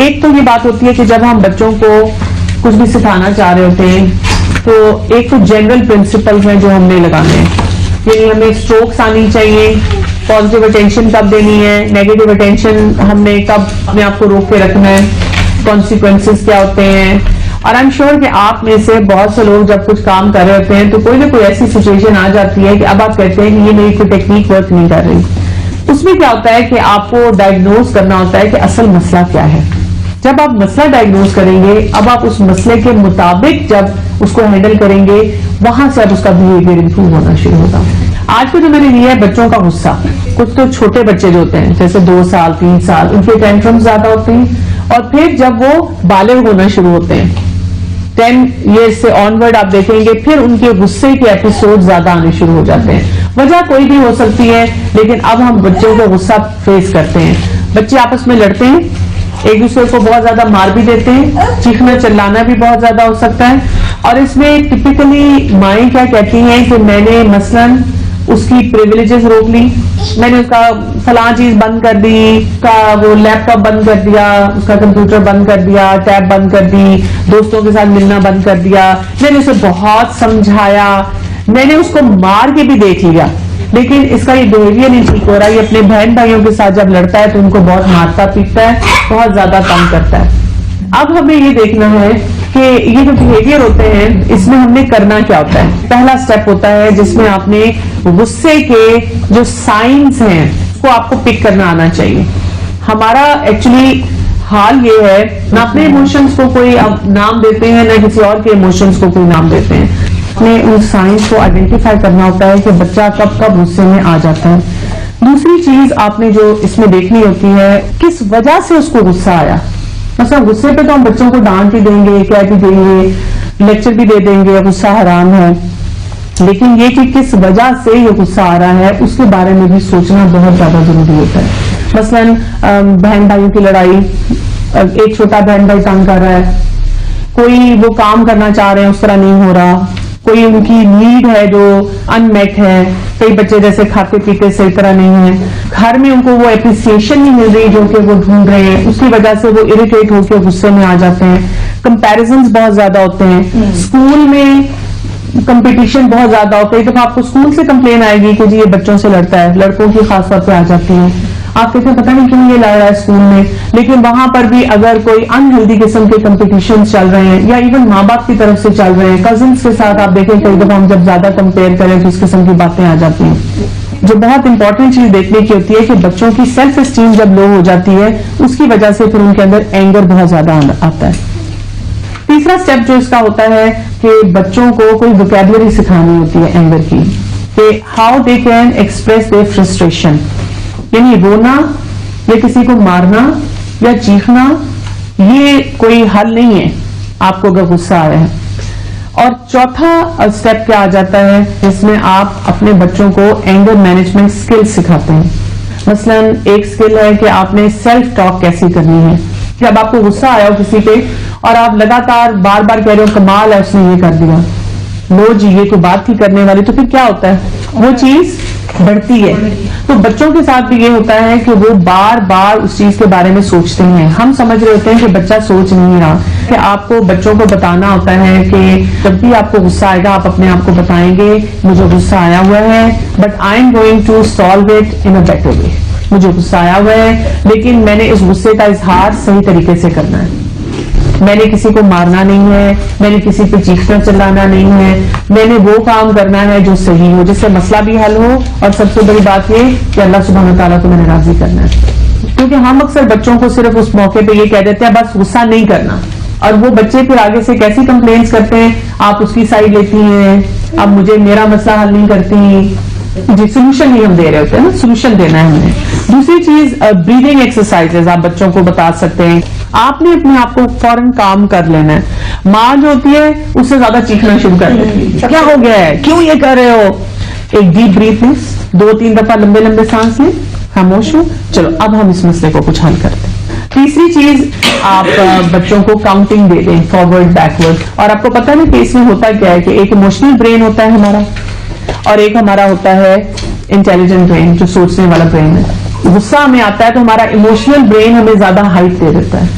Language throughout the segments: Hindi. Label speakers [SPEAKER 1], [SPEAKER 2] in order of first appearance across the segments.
[SPEAKER 1] एक तो ये बात होती है कि जब हम बच्चों को कुछ भी सिखाना चाह रहे होते हैं तो एक तो जनरल प्रिंसिपल्स हैं जो हमने लगाने हैं, यानी हमें स्ट्रोक्स आनी चाहिए, पॉजिटिव अटेंशन कब देनी है, नेगेटिव अटेंशन हमने कब अपने आप को रोक के रखना है, कॉन्सिक्वेंसेस क्या होते हैं। और आई एम श्योर कि आप में से बहुत से लोग जब कुछ काम कर रहे होते हैं तो कोई ना कोई ऐसी सिचुएशन आ जाती है कि अब आप कहते हैं कि ये मेरी कोई टेक्निक वर्क नहीं कर रही। उसमें क्या होता है कि आपको डायग्नोज करना होता है कि असल मसला क्या है। जब आप मसला डायग्नोज करेंगे, अब आप उस मसले के मुताबिक जब उसको हैंडल करेंगे, वहां से अब उसका बिहेवियर इंप्रूव होना शुरू होगा। आज को जो मैंने लिया है बच्चों का गुस्सा, कुछ तो छोटे बच्चे जो होते हैं जैसे 2 साल 3 साल, उनके टेंट्रम्स ज्यादा होते हैं, और फिर जब वो बालिग होना शुरू होते हैं 10 ईयर्स से ऑनवर्ड, आप देखेंगे फिर उनके गुस्से के एपिसोड ज्यादा आने शुरू हो जाते हैं। वजह कोई भी हो सकती है, लेकिन अब हम बच्चों को गुस्सा फेस करते हैं। बच्चे आपस में लड़ते हैं, एक दूसरे को बहुत ज्यादा मार भी देते हैं, चीखना चिल्लाना भी बहुत ज्यादा हो सकता है। और इसमें टिपिकली माएँ क्या कहती हैं कि मैंने मसलन उसकी प्रिविलेजेस रोक ली, मैंने उसका फलां चीज बंद कर दी, उसका वो लैपटॉप बंद कर दिया, उसका कंप्यूटर बंद कर दिया, टैब बंद कर दी, दोस्तों के साथ मिलना बंद कर दिया, मैंने उसे बहुत समझाया, मैंने उसको मार के भी देख लिया, लेकिन इसका ये बिहेवियर नहीं ठीक हो रहा। ये अपने बहन भाइयों के साथ जब लड़ता है तो उनको बहुत मारता पीटता है, बहुत ज्यादा तंग करता है। अब हमें ये देखना है कि ये जो बिहेवियर होते हैं इसमें हमने करना क्या होता है। पहला स्टेप होता है जिसमें आपने गुस्से के जो साइंस हैं उसको आपको पिक करना आना चाहिए। हमारा एक्चुअली हाल ये है, ना अपने इमोशंस को कोई अब नाम देते हैं, ना किसी और के इमोशंस को कोई नाम देते हैं। अपने उन साइंस को आइडेंटिफाई करना होता है कि बच्चा कब कब गुस्से में आ जाता है। दूसरी चीज आपने जो इसमें देखनी होती है, किस वजह से उसको गुस्सा आया। मतलब गुस्से पे तो हम बच्चों को डांट ही देंगे, कह भी देंगे, लेक्चर भी दे देंगे, गुस्सा हराम है, लेकिन ये कि किस वजह से ये गुस्सा आ रहा है उसके बारे में भी सोचना बहुत ज्यादा जरूरी होता है। मसलन बहन भाइयों की लड़ाई, एक छोटा बहन भाई तंग कर रहा है, कोई वो काम करना चाह रहे हैं उस तरह नहीं हो रहा, कोई उनकी नीड है जो अनमेट है, कई बच्चे जैसे खाते पीते सही तरह नहीं है, घर में उनको वो एप्रिसिएशन नहीं मिल रही जो कि वो ढूंढ रहे हैं, उसकी वजह से वो इरिटेट होकर गुस्से में आ जाते हैं। कंपैरिजंस बहुत ज्यादा होते हैं, स्कूल में कंपटीशन बहुत ज्यादा होता है। जब आपको स्कूल से कंप्लेन आएगी कि जी ये बच्चों से लड़ता है, लड़कों की खासतौर पे आ जाती है, आप कहते हैं पता नहीं क्यों ये लड़ रहा है स्कूल में, लेकिन वहां पर भी अगर कोई अनहेल्दी किस्म के कंपटीशन चल रहे हैं या इवन माँ बाप की तरफ से चल रहे हैं, कजिन्स के साथ आप देखें कई दफा हम जब ज्यादा कंपेयर करें तो इस किस्म की बातें आ जाती हैं। जो बहुत इंपॉर्टेंट चीज देखने की होती है कि बच्चों की सेल्फ एस्टीम जब लो हो जाती है उसकी वजह से फिर उनके अंदर एंगर बहुत ज्यादा आता है। तीसरा स्टेप जो इसका होता है कि बच्चों को कोई वोकैबुलरी सिखानी होती है एंगर की, कि how they can express their frustration, यानी रोना या किसी को मारना या चीखना ये कोई हल नहीं है आपको अगर गुस्सा आया है। और चौथा स्टेप क्या आ जाता है जिसमें आप अपने बच्चों को एंगर मैनेजमेंट स्किल सिखाते हैं। मसलन एक स्किल है कि आपने सेल्फ टॉक कैसी करनी है। जब आपको गुस्सा आया हो किसी पे और आप लगातार बार बार कह रहे हो कमाल है उसने ये कर दिया, लो जी ये कोई बात ही करने वाली, तो फिर क्या होता है वो चीज बढ़ती है। तो बच्चों के साथ भी ये होता है कि वो बार बार उस चीज के बारे में सोचते हैं। हम समझ रहे होते हैं कि बच्चा सोच नहीं रहा, कि आपको बच्चों को बताना होता है कि जब भी आपको गुस्सा आएगा आप अपने आप को बताएंगे मुझे गुस्सा आया हुआ है, but I am going to solve it in a better way. मुझे गुस्सा आया हुआ है लेकिन मैंने इस गुस्से का इजहार सही तरीके से करना है, मैंने किसी को मारना नहीं है, मैंने किसी पे चीखना चिल्लाना नहीं है, मैंने वो काम करना है जो सही हो, जिससे मसला भी हल हो, और सबसे बड़ी बात ये कि अल्लाह सुब्हानहू व तआला को मैंने राजी करना है। क्योंकि हम अक्सर बच्चों को सिर्फ उस मौके पे ये कह देते हैं बस गुस्सा नहीं करना, और वो बच्चे फिर आगे से कैसी कंप्लेंट्स करते हैं, आप उसकी साइड लेती हैं, अब मुझे मेरा मसला हल नहीं करती, जी सोल्यूशन ही हम दे रहे होते हैं ना, सोल्यूशन देना है हमें। दूसरी चीज ब्रीदिंग एक्सरसाइजेज आप बच्चों को बता सकते हैं। आपने अपने आप को फौरन काम कर लेना है। माँ जो होती है उससे ज्यादा चीखना शुरू कर देती है, क्या हो गया है, क्यों ये कर रहे हो। एक डीप ब्रीथनेस, 2-3 दफा लंबे लंबे सांस लें, खामोश हो, चलो अब हम इस मसले को कुछ हल करते हैं। तीसरी चीज आप बच्चों को काउंटिंग दे दें, फॉरवर्ड बैकवर्ड। और आपको पता है कि इसमें होता क्या है कि एक इमोशनल ब्रेन होता है हमारा, और एक हमारा होता है इंटेलिजेंट ब्रेन जो सोचने वाला ब्रेन है। गुस्सा हमें आता है तो हमारा इमोशनल ब्रेन हमें ज्यादा हाइट दे देता है,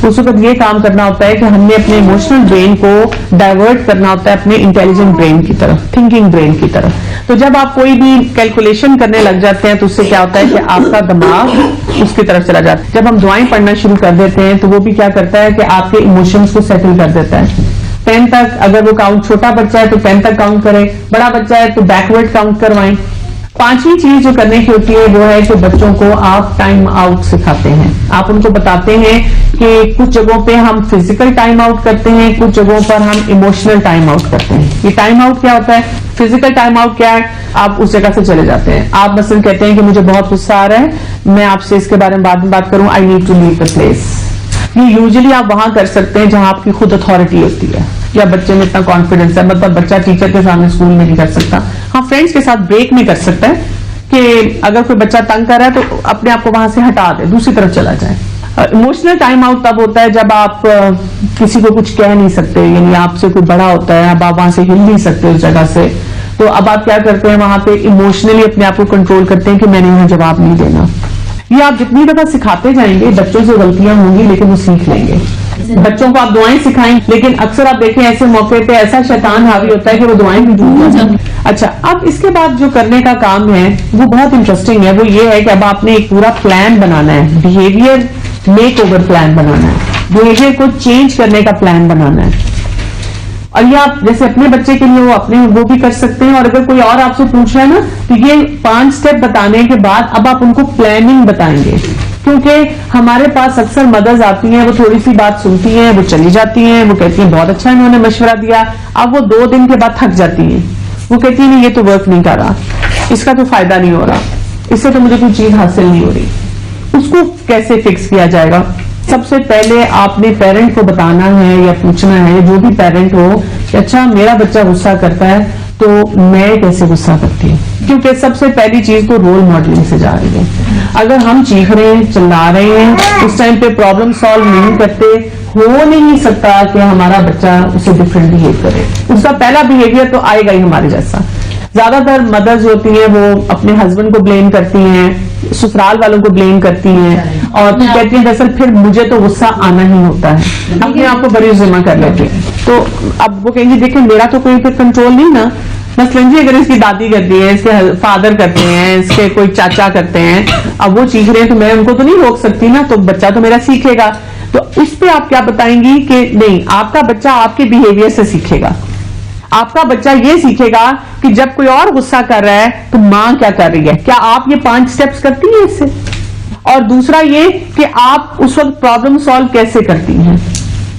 [SPEAKER 1] उस वक्त ये काम करना होता है कि हमने अपने इमोशनल ब्रेन को डाइवर्ट करना होता है अपने इंटेलिजेंट ब्रेन की तरफ, थिंकिंग ब्रेन की तरफ। तो जब आप कोई भी कैलकुलेशन करने लग जाते हैं तो उससे क्या होता है कि आपका दिमाग उसकी तरफ चला जाता है। जब हम दुआएं पढ़ना शुरू कर देते हैं तो वो भी क्या करता है कि आपके इमोशंस को सेटल कर देता है। 10 तक अगर वो काउंट, छोटा बच्चा है तो 10 तक काउंट करें, बड़ा बच्चा है तो बैकवर्ड काउंट करवाएं। पांचवी चीज जो करने की होती है वो है कि बच्चों को आप टाइम आउट सिखाते हैं। आप उनको बताते हैं कि कुछ जगहों पे हम फिजिकल टाइम आउट करते हैं, कुछ जगहों पर हम इमोशनल टाइम आउट करते हैं। ये टाइम आउट क्या होता है? फिजिकल टाइम आउट क्या है? आप उस जगह से चले जाते हैं। आप मसलन कहते हैं कि मुझे बहुत गुस्सा आ रहा है, मैं आपसे इसके बारे में बाद में बात करूं, I need to leave the place. ये यूजुअली आप वहां कर सकते हैं जहां आपकी खुद अथॉरिटी होती है या बच्चे में इतना कॉन्फिडेंस है, मतलब बच्चा टीचर के सामने स्कूल में नहीं कर सकता। हाँ, फ्रेंड्स के साथ ब्रेक में कर सकता है कि अगर कोई बच्चा तंग कर रहा है तो अपने आप को वहां से हटा दे, दूसरी तरफ चला जाए। इमोशनल टाइम आउट तब होता है जब आप किसी को कुछ कह नहीं सकते, यानी आपसे कोई बड़ा होता है, अब आप वहां से हिल नहीं सकते उस जगह से, तो अब आप क्या करते हैं, वहां पे इमोशनली अपने आप को कंट्रोल करते हैं कि मैंने यहाँ जवाब नहीं देना। ये आप जितनी दफा सिखाते जाएंगे बच्चों से गलतियां होंगी लेकिन वो सीख लेंगे। बच्चों को आप दुआएं सिखाएं, लेकिन अक्सर आप देखें ऐसे मौके पे ऐसा शैतान हावी होता है कि वो दुआएं भी भूल जाते हैं। अच्छा, अब इसके बाद जो करने का काम है वो बहुत इंटरेस्टिंग है। वो ये है कि अब आपने एक पूरा प्लान बनाना है, बिहेवियर मेक ओवर प्लान बनाना है, बिहेवियर को चेंज करने का प्लान बनाना है। और ये आप जैसे अपने बच्चे के लिए वो भी कर सकते हैं, और अगर कोई और आपसे पूछ रहा है ना तो ये 5 स्टेप बताने के बाद अब आप उनको प्लानिंग बताएंगे। क्योंकि हमारे पास अक्सर मदर्स आती हैं, वो थोड़ी सी बात सुनती हैं, वो चली जाती हैं, वो कहती हैं बहुत अच्छा इन्होंने मशवरा दिया, अब वो 2 दिन के बाद थक जाती हैं, वो कहती है ये तो वर्क नहीं कर रहा, इसका तो फायदा नहीं हो रहा, इससे तो मुझे कोई चीज हासिल नहीं हो रही। उसको कैसे फिक्स किया जाएगा? सबसे पहले आपने पेरेंट को बताना है या पूछना है, जो भी पेरेंट हो, कि अच्छा मेरा बच्चा गुस्सा करता है तो मैं कैसे गुस्सा करती हूँ, क्योंकि सबसे पहली चीज तो रोल मॉडलिंग से जा रही है। अगर हम चीख रहे हैं, चिल्ला रहे हैं, उस टाइम पे प्रॉब्लम सॉल्व नहीं करते, हो नहीं सकता कि हमारा बच्चा उससे डिफरेंट बिहेव करे। उसका पहला बिहेवियर तो आएगा ही हमारे जैसा। ज्यादातर मदर्स होती हैं वो अपने हस्बैंड को ब्लेम करती हैं, ससुराल वालों को ब्लेम करती हैं, और कहती हैं दरअसल फिर मुझे तो गुस्सा आना ही होता है, अपने आप को बड़ी जिम्मा कर लेती हैं। तो अब वो कहेंगी देखिए मेरा तो कोई फिर कंट्रोल नहीं ना, मसलन जी अगर इसकी दादी करती है, इसके फादर करते हैं, इसके कोई चाचा करते हैं, अब वो चीख रहे हैं तो मैं उनको तो नहीं रोक सकती ना, तो बच्चा तो मेरा सीखेगा। तो उस पर आप क्या बताएंगी कि नहीं, आपका बच्चा आपके बिहेवियर से सीखेगा। आपका बच्चा ये सीखेगा कि जब कोई और गुस्सा कर रहा है तो मां क्या कर रही है, क्या आप ये 5 स्टेप्स करती हैं इससे? और दूसरा ये कि आप उस वक्त प्रॉब्लम सॉल्व कैसे करती हैं,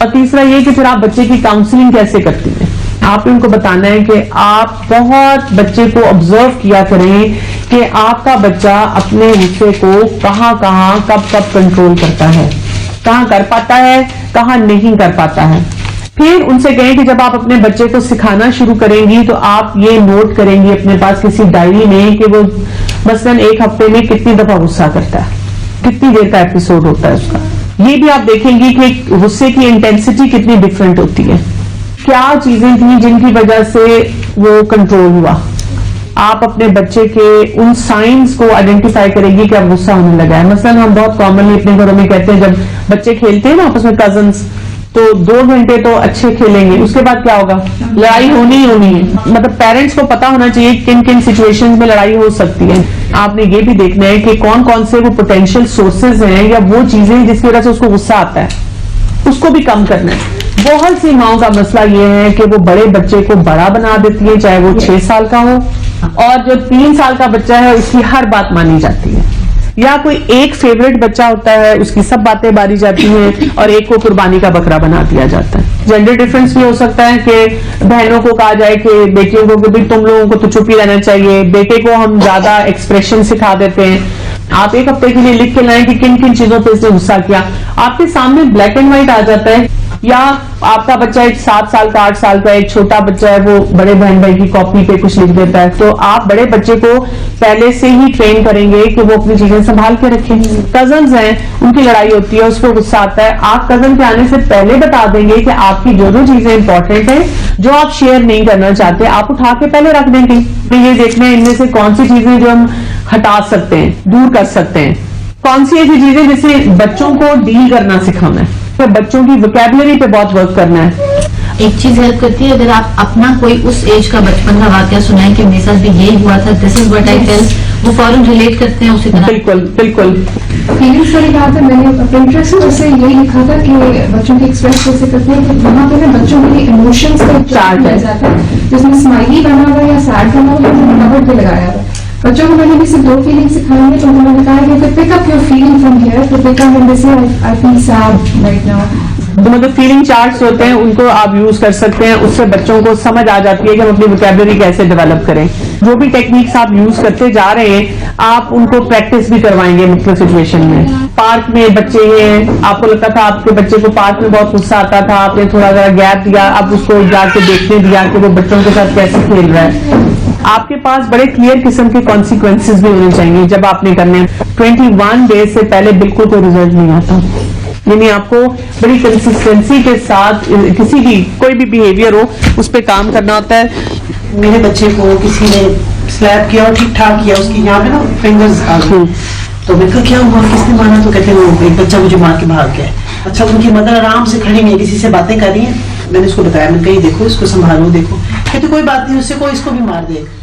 [SPEAKER 1] और तीसरा ये कि फिर आप बच्चे की काउंसलिंग कैसे करती हैं। आपने उनको बताना है कि आप बहुत बच्चे को ऑब्जर्व किया करें कि आपका बच्चा अपने गुस्से को कहां कहां कब कब कंट्रोल करता है, कहां कर पाता है, कहां नहीं कर पाता है। फिर उनसे कहें कि जब आप अपने बच्चे को सिखाना शुरू करेंगी तो आप ये नोट करेंगी अपने पास किसी डायरी में कि वो मसलन 1 हफ्ते में कितनी दफा गुस्सा करता है, कितनी देर का एपिसोड होता है उसका। ये भी आप देखेंगी कि गुस्से की इंटेंसिटी कितनी डिफरेंट होती है, क्या चीजें थी जिनकी वजह से वो कंट्रोल हुआ। आप अपने बच्चे के उन साइंस को आइडेंटिफाई करेंगी कि अब गुस्सा होने लगा है। मसलन हम बहुत कॉमनली अपने घरों में कहते हैं, जब बच्चे खेलते हैं ना आपस में कजन्स, तो 2 घंटे तो अच्छे खेलेंगे, उसके बाद क्या होगा, लड़ाई होनी ही होनी है। मतलब पेरेंट्स को पता होना चाहिए किन किन सिचुएशंस में लड़ाई हो सकती है। आपने ये भी देखना है कि कौन कौन से वो पोटेंशियल सोर्सेज हैं या वो चीजें जिसकी वजह से उसको गुस्सा आता है, उसको भी कम करना है। बहुत सी माओं का मसला ये है कि वो बड़े बच्चे को बड़ा बना देती है, चाहे वो 6 साल का हो, और जो 3 साल का बच्चा है उसकी हर बात मानी जाती है, या कोई एक फेवरेट बच्चा होता है उसकी सब बातें मानी जाती हैं, और एक को कुर्बानी का बकरा बना दिया जाता है। जेंडर डिफरेंस भी हो सकता है कि बहनों को कहा जाए कि बेटियों को भी तुम लोगों को तो चुप ही रहना चाहिए, बेटे को हम ज्यादा एक्सप्रेशन सिखा देते हैं। आप 1 हफ्ते के लिए लिख के लाएं कि किन किन चीजों पे इसने गुस्सा किया, आपके सामने ब्लैक एंड व्हाइट आ जाता है। या आपका बच्चा एक 7 साल का, 8 साल का, एक छोटा बच्चा है वो बड़े बहन भाई की कॉपी पे कुछ लिख देता है, तो आप बड़े बच्चे को पहले से ही ट्रेन करेंगे कि वो अपनी चीजें संभाल के रखें। कजन्स हैं, उनकी लड़ाई होती है, उसको गुस्सा आता है, आप कजन के आने से पहले बता देंगे कि आपकी जो जो चीजें इंपॉर्टेंट है, जो आप शेयर नहीं करना चाहते, आप उठा के पहले रख देंगे। तो ये देखना है इनमें से कौन सी चीजें जो हम हटा सकते हैं, दूर कर सकते हैं, कौन सी ऐसी चीजें जिससे बच्चों को डील करना सिखाना है। तो बच्चों की वोकैबुलरी पे बहुत वर्क करना है।
[SPEAKER 2] एक चीज हेल्प करती है, अगर आप अपना कोई उस एज का बचपन का वाकया सुनाएं कि मेरे साथ भी यही हुआ था, this is what I tell, वो फौरन रिलेट करते हैं उसी तरह।
[SPEAKER 1] बिल्कुल बिल्कुल।
[SPEAKER 3] फीलिंग्स वाली बात है, मैंने पिंटरेस्ट पर से यही लिखा था कि बच्चों की एक्सप्रेस कैसे करते हैं, कि वहाँ पे ना बच्चों के इमोशंस का चार्ट मिल जाता है, जिसमें स्माइली बना हुआ या सैड बना हुआ है, नंबर पे लगाया हुआ। बच्चों को मैंने भी सिर्फ 2 फीलिंग सिखाई है, तो उन्होंने कहा कि pick up your feeling from here, तो pick up when they say I feel sad right now.
[SPEAKER 1] तो मतलब फीलिंग चार्ट्स होते हैं, उनको आप यूज कर सकते हैं, उससे बच्चों को समझ आ जाती है कि हम अपनी वोकैबुलरी कैसे डेवलप करें। जो भी टेक्निक्स आप यूज करते जा रहे हैं, आप उनको प्रैक्टिस भी करवाएंगे मुख्तलिफ सिचुएशन में। पार्क में बच्चे हैं, आपको लगता था आपके बच्चे को पार्क में बहुत गुस्सा आता था, आपने थोड़ा सा गैप दिया, आप उसको जाके देखने दिया कि वो बच्चों के साथ कैसे खेल रहा है। आपके पास बड़े क्लियर किस्म के कॉन्सिक्वेंसेज भी होने चाहिए जब आपने करने। 21 डेज से पहले बिल्कुल कोई रिजल्ट नहीं आता, यानी आपको बड़ी कंसिस्टेंसी के साथ किसी भी कोई भी बिहेवियर हो उस पर काम करना होता है।
[SPEAKER 4] मेरे बच्चे को किसी ने स्लैप किया और ठीक ठाक किया, उसकी यहाँ पे ना फिंगर्स आ गए, तो मैं कहा क्या हुआ, किसने मारा, तो कहते हैं वो एक बच्चा मुझे मार के भाग गया। अच्छा, उनकी मदर आराम से खड़ी नहीं है, किसी से बातें कर रही है। मैंने उसको बताया, मैं कहीं देखो इसको संभालो, देखो, कहते कोई बात नहीं, उससे कोई इसको भी मार देगा।